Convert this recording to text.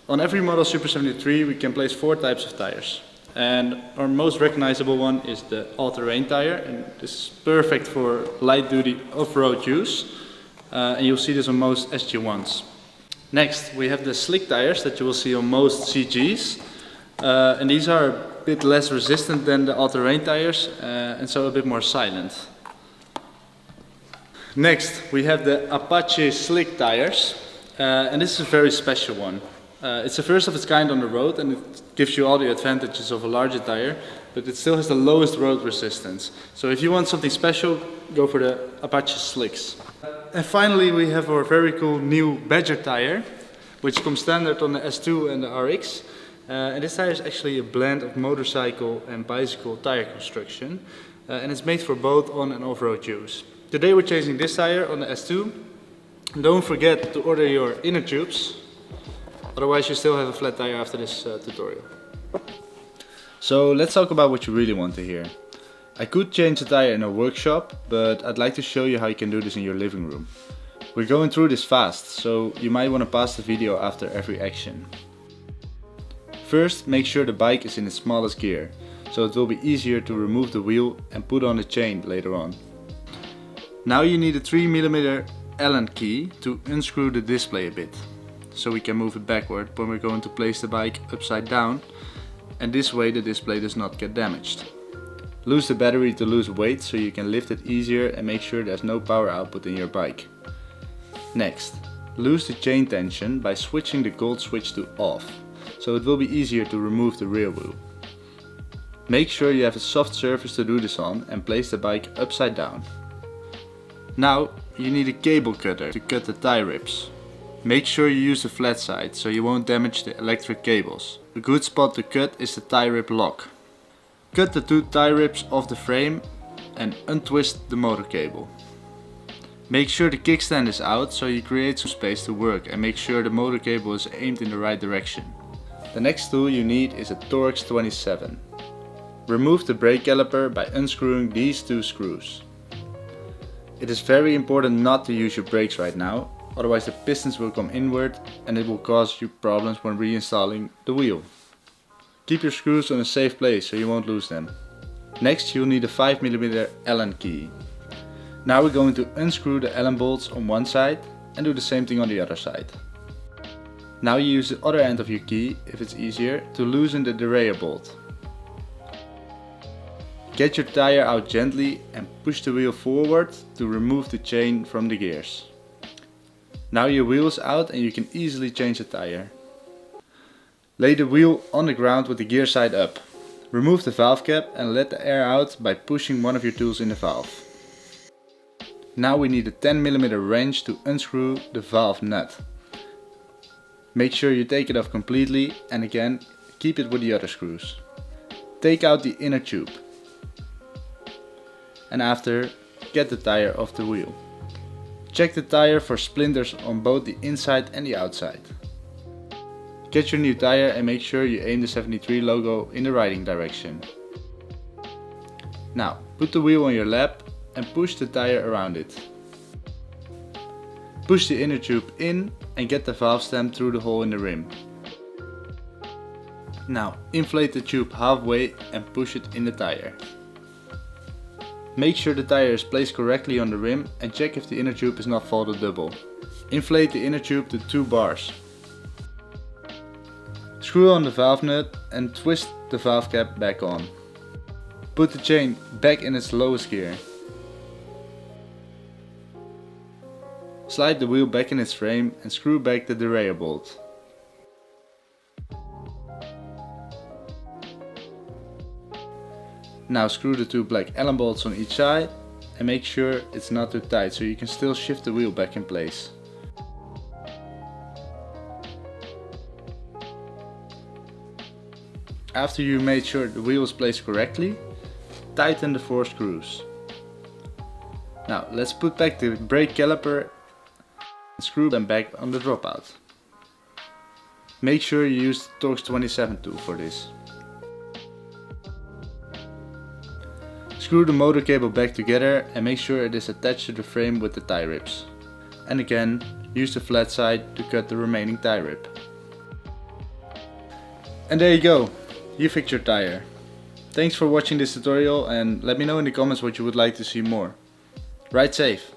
On every model Super 73 we can place 4 types of tires. And our most recognizable one is the all-terrain tire, and this is perfect for light-duty off-road use. And you'll see this on most SG1s. Next we have the slick tires that you will see on most CGs. And these are a bit less resistant than the all-terrain tires and so a bit more silent. Next we have the Apache slick tires, and this is a very special one. It's the first of its kind on the road, and it gives you all the advantages of a larger tire, but it still has the lowest road resistance. So if you want something special, go for the Apache slicks. And finally we have our very cool new Badger tire, which comes standard on the S2 and the RX. And this tire is actually a blend of motorcycle and bicycle tire construction, and it's made for both on and off-road use. Today we're changing this tire on the S2. Don't forget to order your inner tubes, otherwise you still have a flat tire after this tutorial. So let's talk about what you really want to hear. I could change the tire in a workshop, but I'd like to show you how you can do this in your living room. We're going through this fast, so you might want to pause the video after every action. First, make sure the bike is in its smallest gear, so it will be easier to remove the wheel and put on the chain later on. Now you need a 3mm Allen key to unscrew the display a bit, so we can move it backward when we're going to place the bike upside down, and this way the display does not get damaged. Loose the battery to lose weight so you can lift it easier and make sure there's no power output in your bike. Next, loose the chain tension by switching the gold switch to off, so it will be easier to remove the rear wheel. Make sure you have a soft surface to do this on and place the bike upside down. Now you need a cable cutter to cut the tie rips. Make sure you use the flat side so you won't damage the electric cables. A good spot to cut is the tie rip lock. Cut the 2 tie rips off the frame and untwist the motor cable. Make sure the kickstand is out so you create some space to work, and make sure the motor cable is aimed in the right direction. The next tool you need is a Torx 27. Remove the brake caliper by unscrewing these 2 screws. It is very important not to use your brakes right now, otherwise the pistons will come inward and it will cause you problems when reinstalling the wheel. Keep your screws on a safe place so you won't lose them. Next you'll need a 5mm Allen key. Now we're going to unscrew the Allen bolts on one side and do the same thing on the other side. Now you use the other end of your key, if it's easier, to loosen the derailleur bolt. Get your tire out gently and push the wheel forward to remove the chain from the gears. Now your wheel is out and you can easily change the tire. Lay the wheel on the ground with the gear side up. Remove the valve cap and let the air out by pushing one of your tools in the valve. Now we need a 10mm wrench to unscrew the valve nut. Make sure you take it off completely, and again keep it with the other screws. Take out the inner tube. And after, get the tire off the wheel. Check the tire for splinters on both the inside and the outside. Get your new tire and make sure you aim the 73 logo in the riding direction. Now put the wheel on your lap and push the tire around it. Push the inner tube in and get the valve stem through the hole in the rim. Now inflate the tube halfway and push it in the tire. Make sure the tire is placed correctly on the rim and check if the inner tube is not folded double. Inflate the inner tube to 2 bars. Screw on the valve nut and twist the valve cap back on. Put the chain back in its lowest gear. Slide the wheel back in its frame and screw back the derailleur bolt. Now screw the 2 black Allen bolts on each side and make sure it's not too tight so you can still shift the wheel back in place. After you made sure the wheel is placed correctly, tighten the 4 screws. Now let's put back the brake caliper and screw them back on the dropout. Make sure you use the Torx 27 tool for this. Screw the motor cable back together and make sure it is attached to the frame with the tie rips. And again, use the flat side to cut the remaining tie rip. And there you go, you fixed your tire. Thanks for watching this tutorial and let me know in the comments what you would like to see more. Ride safe!